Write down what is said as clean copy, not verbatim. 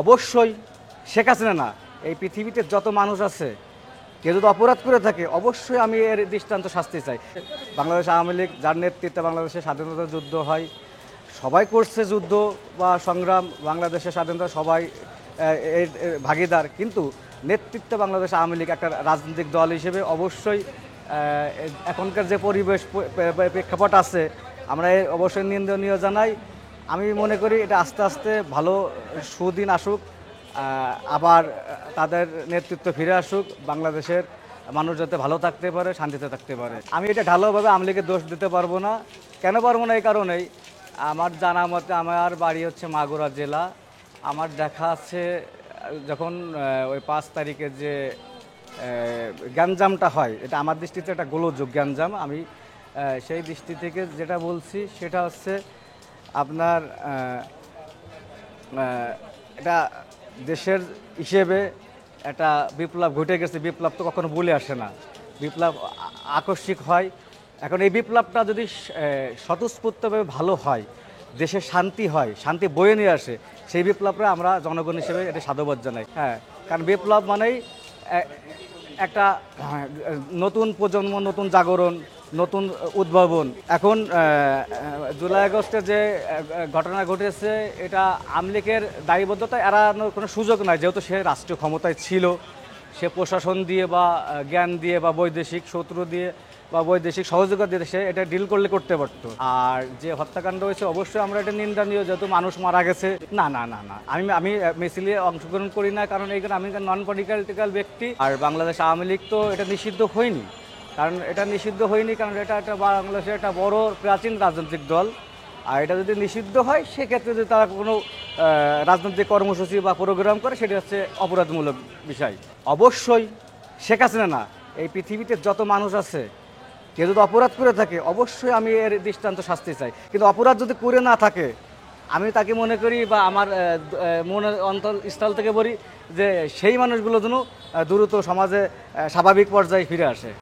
অবশ্যই শেখ হাসিনা না, এই পৃথিবীতে যত মানুষ আছে কেউ যদি অপরাধ করে থাকে অবশ্যই আমি এর দৃষ্টান্ত শাস্তি চাই। বাংলাদেশ আওয়ামী লীগ যার নেতৃত্বে বাংলাদেশের স্বাধীনতা যুদ্ধ হয়, সবাই করছে যুদ্ধ বা সংগ্রাম, বাংলাদেশের স্বাধীনতা সবাই এর ভাগিদার, কিন্তু নেতৃত্বে বাংলাদেশ আওয়ামী লীগ একটা রাজনৈতিক দল হিসেবে অবশ্যই এখনকার যে পরিবেশ প্রেক্ষাপট আছে আমরা অবশ্যই নিন্দনীয় জানাই। আমি মনে করি এটা আস্তে আস্তে ভালো সুদিন আসুক, আবার তাদের নেতৃত্ব ফিরে আসুক, বাংলাদেশের মানুষ যাতে ভালো থাকতে পারে, শান্তিতে থাকতে পারে। আমি এটা ঢালাওভাবে আওয়ামী লীগের দোষ দিতে পারবো না। কেন পারবো না? এই কারণেই, আমার জানা মতে আমার বাড়ি হচ্ছে মাগুরা জেলা। আমার দেখা আছে যখন ওই 5 তারিখে যে গ্যাঞ্জামটা হয়, এটা আমার দৃষ্টিতে একটা গোলযোগ গ্যাঞ্জাম। আমি সেই দৃষ্টি থেকে যেটা বলছি সেটা হচ্ছে আপনার এটা দেশের হিসেবে একটা বিপ্লব ঘটে গেছে। বিপ্লব তো কখনো বলে আসে না, বিপ্লব আকস্মিক হয়। এখন এই বিপ্লবটা যদি স্বতঃস্ফূর্তভাবে ভালো হয়, দেশে শান্তি হয়, শান্তি বয়ে নিয়ে আসে, সেই বিপ্লবটা আমরা জনগণ হিসেবে এটা সাধুবাদ জানাই। হ্যাঁ, কারণ বিপ্লব মানেই একটা নতুন প্রজন্ম, নতুন জাগরণ, নতুন উদ্ভাবন। এখন জুলাই আগস্টে যে ঘটনা ঘটেছে এটা আওয়ামী লীগের দায়বদ্ধতা এড়ানোর কোনো সুযোগ নাই, যেহেতু সে রাষ্ট্রীয় ক্ষমতায় ছিল। সে প্রশাসন দিয়ে বা জ্ঞান দিয়ে বা বৈদেশিক শত্রু দিয়ে বা বৈদেশিক সহযোগিতা দিয়ে সে এটা ডিল করলে করতে পারতো। আর যে হত্যাকাণ্ড হয়েছে অবশ্যই আমরা এটা নিন্দনীয়, যেহেতু মানুষ মারা গেছে। না না না না, আমি মিছিলে অংশগ্রহণ করি না, কারণ এইখানে আমি নন পলিটিক্যাল ব্যক্তি। আর বাংলাদেশ আওয়ামী লীগ তো এটা নিষিদ্ধ হয়নি, কারণ এটা নিষিদ্ধ হয়নি কারণ এটা একটা বাংলাদেশের একটা বড় প্রাচীন রাজনৈতিক দল। আর এটা যদি নিষিদ্ধ হয় সেক্ষেত্রে যদি তারা কোনো রাজনৈতিক কর্মসূচি বা প্রোগ্রাম করে সেটা হচ্ছে অপরাধমূলক বিষয়। অবশ্যই শেখ হাসিনা না, এই পৃথিবীতে যত মানুষ আছে কেউ যদি অপরাধ করে থাকে অবশ্যই আমি এর দৃষ্টান্ত শাস্তি চাই। কিন্তু অপরাধ যদি করে না থাকে আমি তাকে মনে করি বা আমার মনের অন্তঃস্থল থেকে বলি যে সেই মানুষগুলো যেন দ্রুত সমাজে স্বাভাবিক পর্যায়ে ফিরে আসে।